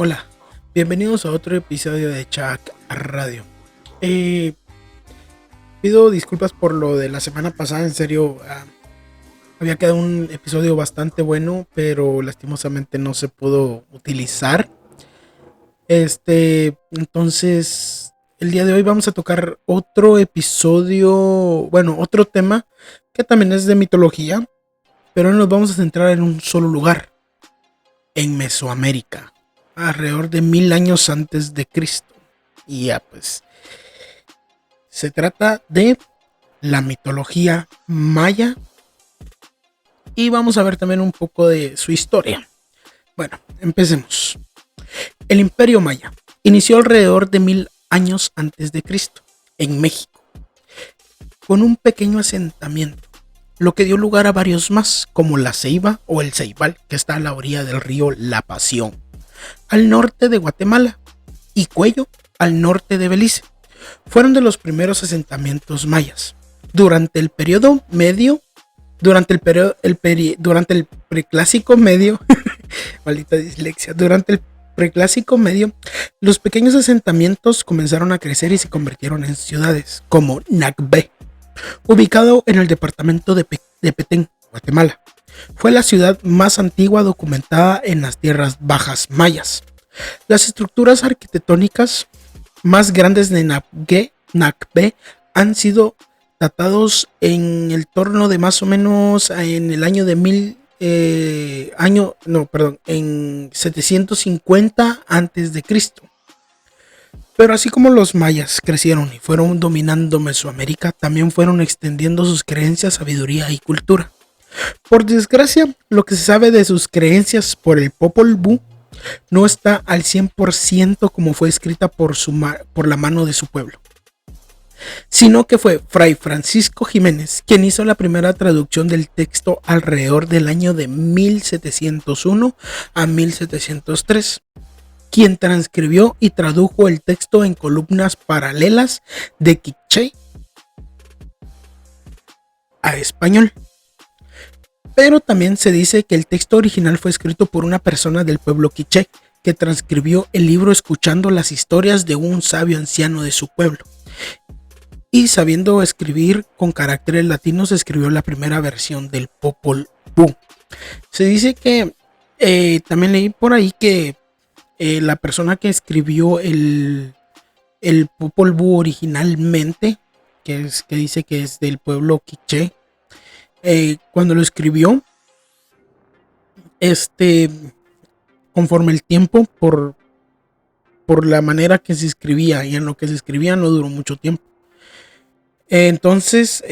Hola, bienvenidos a otro episodio de Chak Radio. Eh, Pido disculpas por lo de la semana pasada, en serio, había quedado un episodio bastante bueno, pero lastimosamente no se pudo utilizar. Entonces, el día de hoy vamos a tocar otro episodio, bueno, otro tema que también es de mitología, pero nos vamos a centrar en un solo lugar, en Mesoamérica, alrededor de 1000 años antes de Cristo. Y ya, pues, se trata de la mitología maya y vamos a ver también un poco de su historia. Bueno, empecemos. El Imperio Maya inició alrededor de 1000 años antes de Cristo en México, con un pequeño asentamiento, lo que dio lugar a varios más, como la Ceiba o el Ceibal, que está a la orilla del río La Pasión, al norte de Guatemala, y Cuello, al norte de Belice. Fueron de los primeros asentamientos mayas. Durante el periodo medio, durante el preclásico medio, maldita dislexia, durante el preclásico medio, los pequeños asentamientos comenzaron a crecer y se convirtieron en ciudades, como Nacbé, ubicado en el departamento de Petén, Guatemala. Fue la ciudad más antigua documentada en las tierras bajas mayas. Las estructuras arquitectónicas más grandes de Nacbé han sido datados en el torno de más o menos en el año de en 750 antes de Cristo. Pero así como los mayas crecieron y fueron dominando Mesoamérica, también fueron extendiendo sus creencias, sabiduría y cultura. Por desgracia, lo que se sabe de sus creencias por el Popol Vuh no está al 100% como fue escrita por la mano de su pueblo, sino que fue Fray Francisco Jiménez quien hizo la primera traducción del texto alrededor del año de 1701 a 1703, quien transcribió y tradujo el texto en columnas paralelas de quiché a español. Pero también se dice que el texto original fue escrito por una persona del pueblo quiché, que transcribió el libro escuchando las historias de un sabio anciano de su pueblo. Y sabiendo escribir con caracteres latinos, escribió la primera versión del Popol Vuh. Se dice que también leí por ahí que la persona que escribió el Popol Vuh originalmente, que dice que es del pueblo quiché, cuando lo escribió, conforme el tiempo, por la manera que se escribía y en lo que se escribía, no duró mucho tiempo. Entonces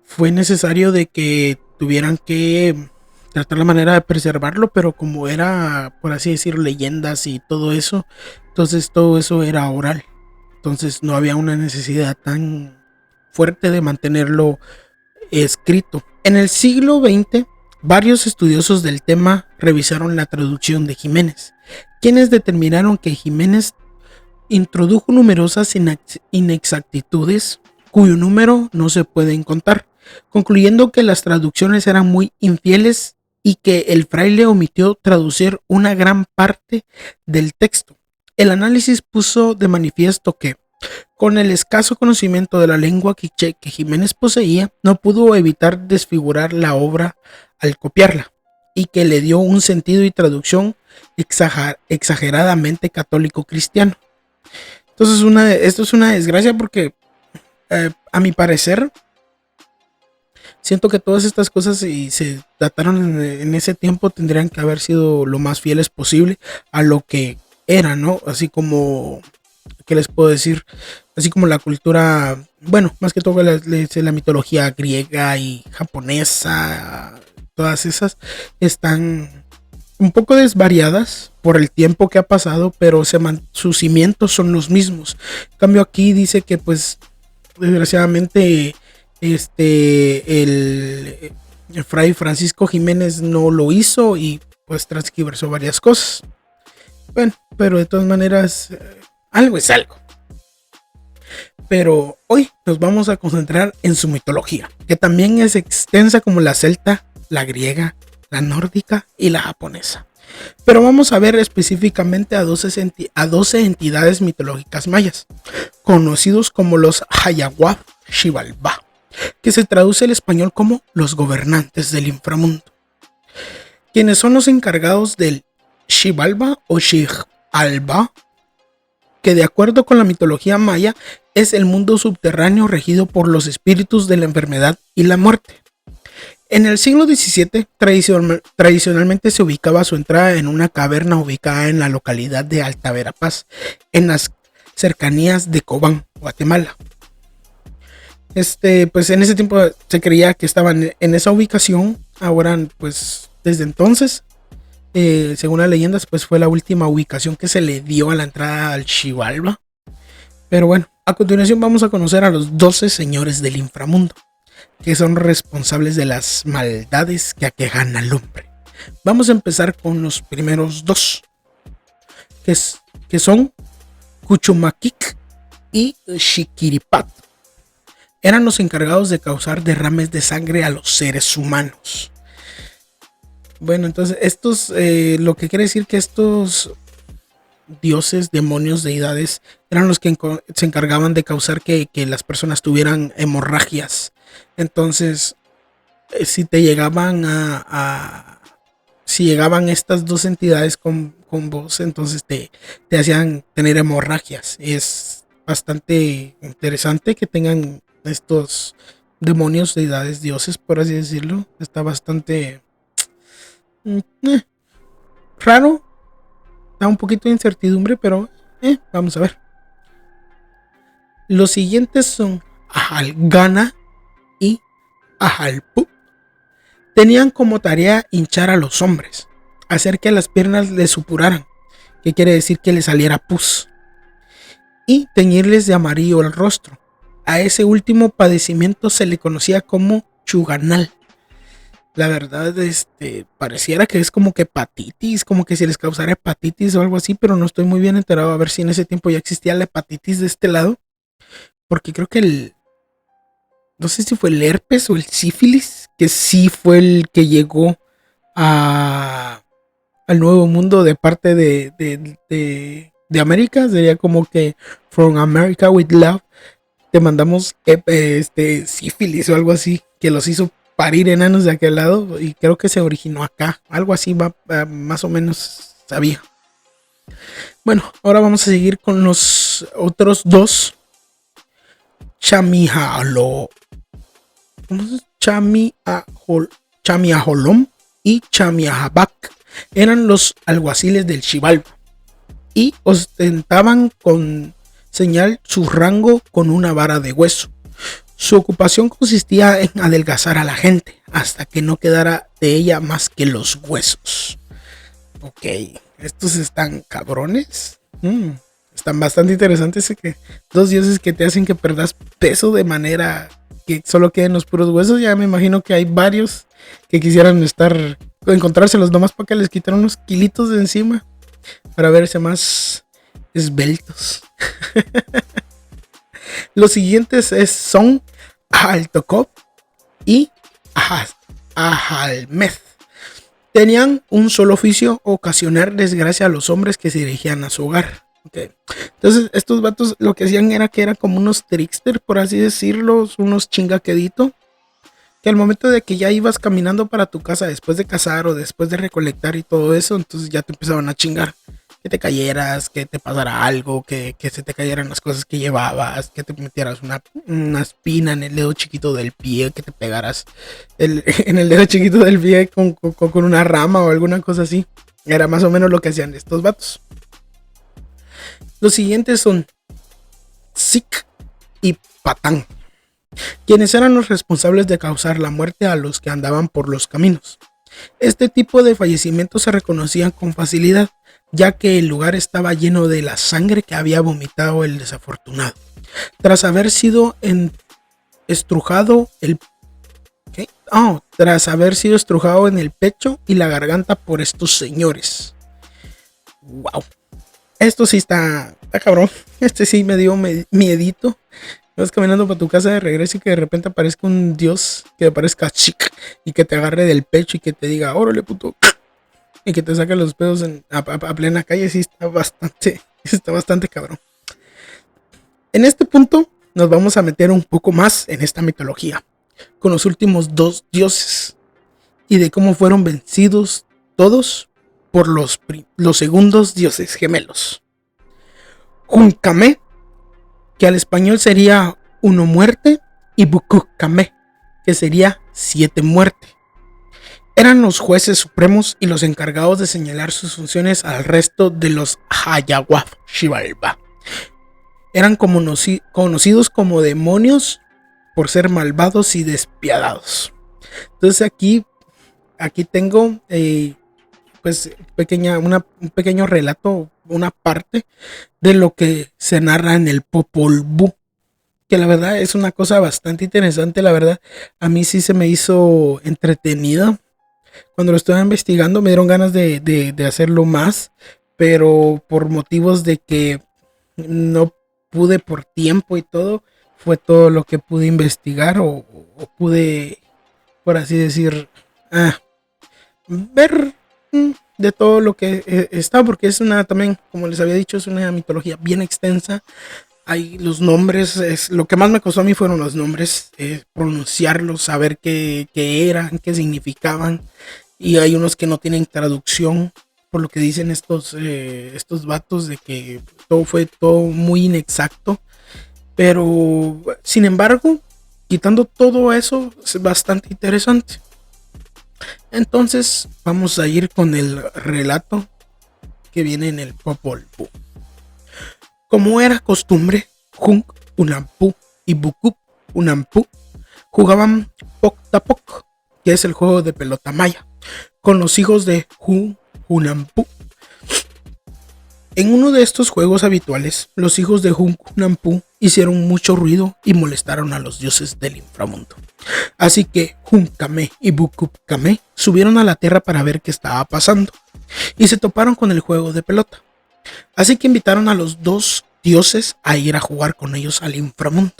fue necesario de que tuvieran que tratar la manera de preservarlo, pero como era, por así decir, leyendas y todo eso, entonces todo eso era oral. Entonces no había una necesidad tan fuerte de mantenerlo escrito. En el siglo XX, varios estudiosos del tema revisaron la traducción de Jiménez, quienes determinaron que Jiménez introdujo numerosas inexactitudes cuyo número no se pueden contar, concluyendo que las traducciones eran muy infieles y que el fraile omitió traducir una gran parte del texto. El análisis puso de manifiesto que, con el escaso conocimiento de la lengua quiché que Jiménez poseía, no pudo evitar desfigurar la obra al copiarla, y que le dio un sentido y traducción exageradamente católico cristiano. Entonces esto es una desgracia porque a mi parecer siento que todas estas cosas, si se dataron en ese tiempo, tendrían que haber sido lo más fieles posible a lo que era, ¿no? Así como, ¿qué les puedo decir? Así como la cultura, bueno, más que todo la mitología griega y japonesa, todas esas están un poco desvariadas por el tiempo que ha pasado, pero sus cimientos son los mismos. En cambio aquí dice que pues desgraciadamente el Fray Francisco Jiménez no lo hizo y pues transgiversó varias cosas. Bueno, pero de todas maneras algo es algo. Pero hoy nos vamos a concentrar en su mitología, que también es extensa como la celta, la griega, la nórdica y la japonesa. Pero vamos a ver específicamente a 12 entidades mitológicas mayas, conocidos como los Hayaguaf Xibalbá, que se traduce al español como los gobernantes del inframundo, quienes son los encargados del Xibalba o Xibalba, que de acuerdo con la mitología maya es el mundo subterráneo regido por los espíritus de la enfermedad y la muerte. En el siglo XVII, tradicionalmente se ubicaba su entrada en una caverna ubicada en la localidad de Alta Verapaz, en las cercanías de Cobán, Guatemala. Pues en ese tiempo se creía que estaban en esa ubicación. Ahora, pues desde entonces, según las leyendas, pues fue la última ubicación que se le dio a la entrada al Xibalba. Pero bueno, a continuación vamos a conocer a los 12 señores del inframundo, que son responsables de las maldades que aquejan al hombre. Vamos a empezar con los primeros dos, que son Cuchumaquic y Xiquiripat. Eran los encargados de causar derrames de sangre a los seres humanos. Bueno, entonces estos, lo que quiere decir que estos dioses, demonios, deidades, eran los que se encargaban de causar que las personas tuvieran hemorragias. Entonces, si te llegaban si llegaban estas dos entidades con vos, entonces te hacían tener hemorragias. Es bastante interesante que tengan estos demonios, deidades, dioses, por así decirlo. Está bastante raro. Da un poquito de incertidumbre, pero vamos a ver. Los siguientes son Ajalgana y Ajalpu. Tenían como tarea hinchar a los hombres, hacer que las piernas les supuraran, que quiere decir que les saliera pus, y teñirles de amarillo el rostro. A ese último padecimiento se le conocía como chuganal. La verdad, pareciera que es como que hepatitis, como que si les causara hepatitis o algo así, pero no estoy muy bien enterado a ver si en ese tiempo ya existía la hepatitis de este lado, porque creo que no sé si fue el herpes o el sífilis, que sí fue el que llegó al Nuevo Mundo de parte de América. Sería como que From America with Love te mandamos sífilis o algo así, que los hizo parir enanos de aquel lado, y creo que se originó acá, algo así más o menos sabía. Bueno, ahora vamos a seguir con los otros dos. Chamiaholom y Chamiajabac eran los alguaciles del Xibalba y ostentaban con señal su rango con una vara de hueso. Su ocupación consistía en adelgazar a la gente hasta que no quedara de ella más que los huesos. Ok, estos están cabrones. Están bastante interesantes. Que dos dioses que te hacen que perdas peso de manera que solo queden los puros huesos. Ya me imagino que hay varios que quisieran encontrárselos nomás para que les quitaran unos kilitos de encima para verse más esbeltos. Los siguientes son Ajaltocop y Ajalmeth. Tenían un solo oficio: ocasionar desgracia a los hombres que se dirigían a su hogar. Okay. Entonces estos vatos lo que hacían era que eran como unos trickster, por así decirlo, unos chingaquedito, que al momento de que ya ibas caminando para tu casa después de cazar o después de recolectar y todo eso, entonces ya te empezaban a chingar. Que te cayeras, que te pasara algo, que se te cayeran las cosas que llevabas, que te metieras una espina en el dedo chiquito del pie, que te pegaras en el dedo chiquito del pie con una rama o alguna cosa así. Era más o menos lo que hacían estos vatos. Los siguientes son Zik y Patán, quienes eran los responsables de causar la muerte a los que andaban por los caminos. Este tipo de fallecimientos se reconocían con facilidad, ya que el lugar estaba lleno de la sangre que había vomitado el desafortunado, tras haber sido estrujado en el pecho y la garganta por estos señores. Wow. Esto sí está cabrón. Este sí me dio miedito. Vas caminando para tu casa de regreso y que de repente aparezca un dios, que aparezca chic y que te agarre del pecho y que te diga, órale puto, y que te saque los pedos a plena calle, sí está bastante cabrón. En este punto nos vamos a meter un poco más en esta mitología, con los últimos dos dioses y de cómo fueron vencidos todos por los segundos dioses gemelos. Junkame, que al español sería uno muerte, y Bukukame, que sería 7 muerte. Eran los jueces supremos y los encargados de señalar sus funciones al resto de los Hayawaf Xibalba. Eran conocidos como demonios por ser malvados y despiadados. Entonces aquí tengo pues un pequeño relato, una parte de lo que se narra en el Popol Vuh, que la verdad es una cosa bastante interesante. La verdad, a mí sí se me hizo entretenida. Cuando lo estaba investigando me dieron ganas de hacerlo más, pero por motivos de que no pude por tiempo y todo, fue todo lo que pude investigar o pude, por así decir, ver de todo lo que está, porque es una, también, como les había dicho, es una mitología bien extensa. Hay los nombres, lo que más me costó a mí fueron los nombres, pronunciarlos, saber qué eran, qué significaban, y hay unos que no tienen traducción, por lo que dicen estos vatos de que todo fue todo muy inexacto, pero sin embargo, quitando todo eso, es bastante interesante. Entonces vamos a ir con el relato que viene en el Popol Vuh. Como era costumbre, Hunk Hunampu y Bukup Hunampu jugaban Pok-Tapok, que es el juego de pelota maya, con los hijos de Hunampu. En uno de estos juegos habituales, los hijos de Hunampu hicieron mucho ruido y molestaron a los dioses del inframundo. Así que Hunkame y Bukupkame subieron a la tierra para ver qué estaba pasando, y se toparon con el juego de pelota. Así que invitaron a los dos dioses a ir a jugar con ellos al inframundo.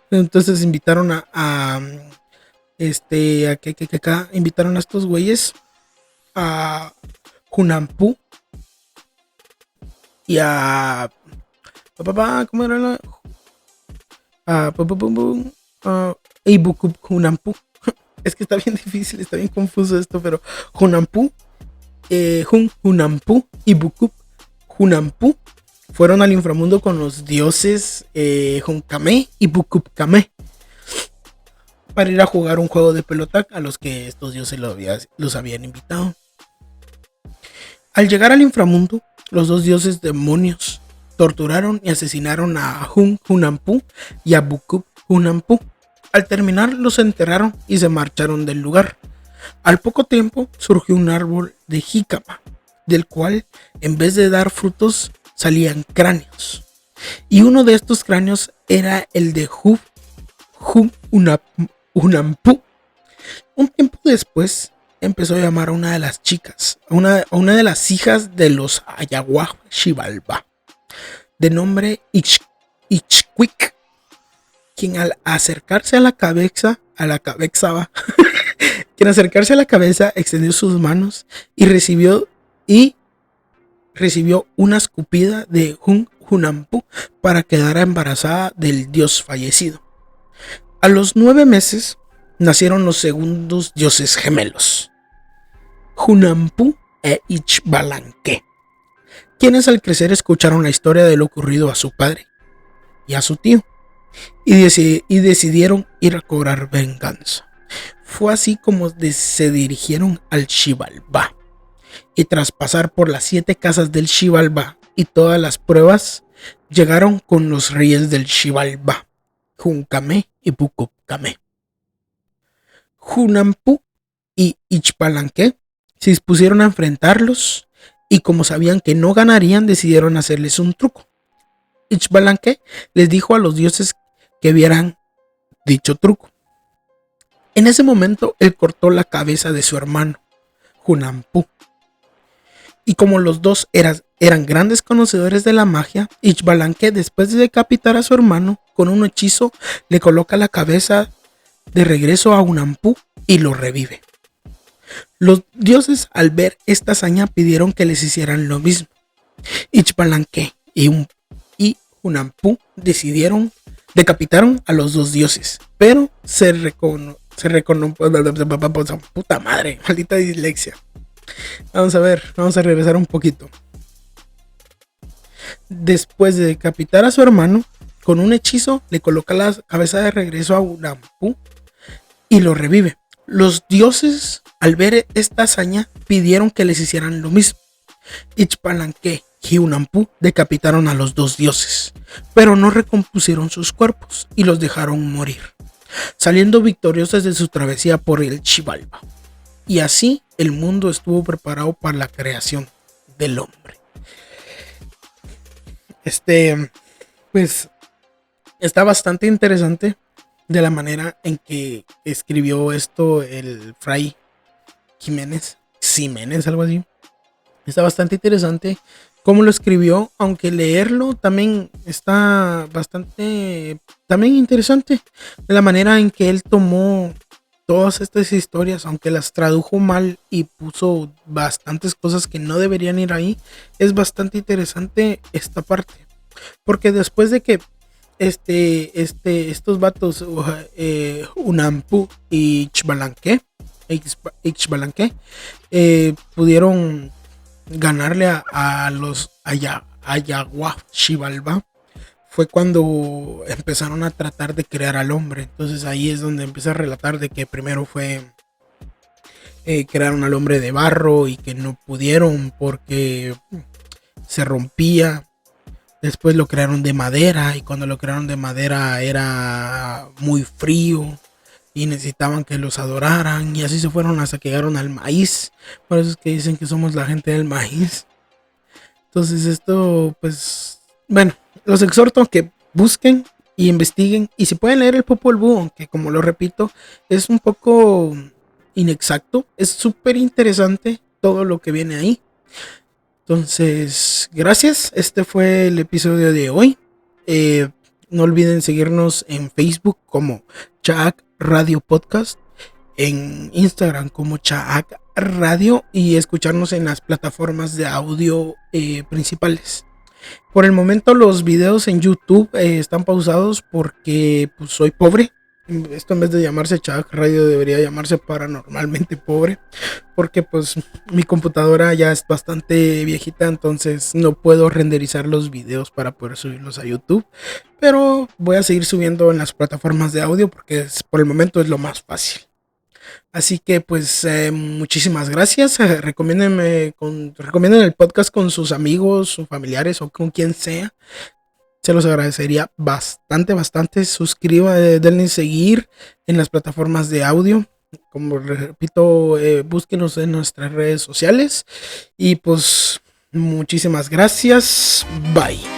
Entonces invitaron invitaron a estos güeyes, a Hunampu y a ¿cómo era la? Ibukub Hunampu. Es que está bien difícil, está bien confuso esto, pero Hunampu, Hunampu y Bukub Hunampu fueron al inframundo con los dioses Hunkame y Bukupkame para ir a jugar un juego de pelota a los que estos dioses los habían invitado. Al llegar al inframundo, los dos dioses demonios torturaron y asesinaron a Hunampu y a Bukub Hunampu. Al terminar, los enterraron y se marcharon del lugar. Al poco tiempo surgió un árbol de jícama, del cual en vez de dar frutos salían cráneos, y uno de estos cráneos era el de Hunampu. Un tiempo después empezó a llamar a una de las chicas, a una de las hijas de los Hayawaf Xibalba, de nombre Ichkwik, quien al acercarse a la cabeza quien acercarse a la cabeza extendió sus manos y recibió una escupida de Hunampu para quedar embarazada del dios fallecido. A los 9 meses nacieron los segundos dioses gemelos, Hunampu e Ichbalanque, quienes al crecer escucharon la historia de lo ocurrido a su padre y a su tío y decidieron ir a cobrar venganza. Fue así como se dirigieron al Xibalbá, y tras pasar por las 7 casas del Xibalbá y todas las pruebas, llegaron con los reyes del Xibalbá, Hunkame y Bukupkame. Hunampu y Ichpalanque se dispusieron a enfrentarlos, y como sabían que no ganarían, decidieron hacerles un truco. Ichbalanque les dijo a los dioses que vieran dicho truco. En ese momento él cortó la cabeza de su hermano, Hunampu. Y como los dos eran grandes conocedores de la magia, Ichbalanque, después de decapitar a su hermano, con un hechizo le coloca la cabeza de regreso a Hunampu y lo revive. Los dioses al ver esta hazaña pidieron que les hicieran lo mismo. Ichpalanque y Hunahpu decapitaron a los dos dioses, pero puta madre, maldita dislexia. Vamos a regresar un poquito. Después de decapitar a su hermano, con un hechizo le coloca la cabeza de regreso a Hunahpu y lo revive. Los dioses, al ver esta hazaña, pidieron que les hicieran lo mismo. Ichpalanque y Hunahpu decapitaron a los dos dioses, pero no recompusieron sus cuerpos y los dejaron morir, saliendo victoriosos de su travesía por el Xibalbá. Y así el mundo estuvo preparado para la creación del hombre. Pues está bastante interesante de la manera en que escribió esto el Fray Ximénez, algo así. Está bastante interesante cómo lo escribió, aunque leerlo también está bastante también interesante de la manera en que él tomó todas estas historias, aunque las tradujo mal y puso bastantes cosas que no deberían ir ahí. Es bastante interesante esta parte, porque después de que estos vatos, Hunahpu y Ixbalanque, pudieron ganarle a los Ayahuasca Xibalbá, fue cuando empezaron a tratar de crear al hombre. Entonces ahí es donde empieza a relatar de que primero fue crearon al hombre de barro y que no pudieron porque se rompía. Después lo crearon de madera y cuando lo crearon de madera era muy frío y necesitaban que los adoraran, y así se fueron hasta que llegaron al maíz. Por eso es que dicen que somos la gente del maíz. Entonces esto, pues, bueno, los exhorto a que busquen y investiguen, y si pueden leer el Popol Vuh, aunque como lo repito, es un poco inexacto, es súper interesante todo lo que viene ahí. Entonces, gracias. Este fue el episodio de hoy. No olviden seguirnos en Facebook como Chaak Radio Podcast, en Instagram como Chaak Radio y escucharnos en las plataformas de audio principales. Por el momento los videos en YouTube están pausados porque pues, soy pobre. Esto en vez de llamarse Chaak Radio debería llamarse Paranormalmente Pobre, porque pues mi computadora ya es bastante viejita, entonces no puedo renderizar los videos para poder subirlos a YouTube, pero voy a seguir subiendo en las plataformas de audio porque por el momento es lo más fácil. Así que pues muchísimas gracias. Recomienden el podcast con sus amigos, sus familiares o con quien sea. Se los agradecería bastante. Denle seguir en las plataformas de audio. Como repito, búsquenos en nuestras redes sociales. Y pues muchísimas gracias. Bye.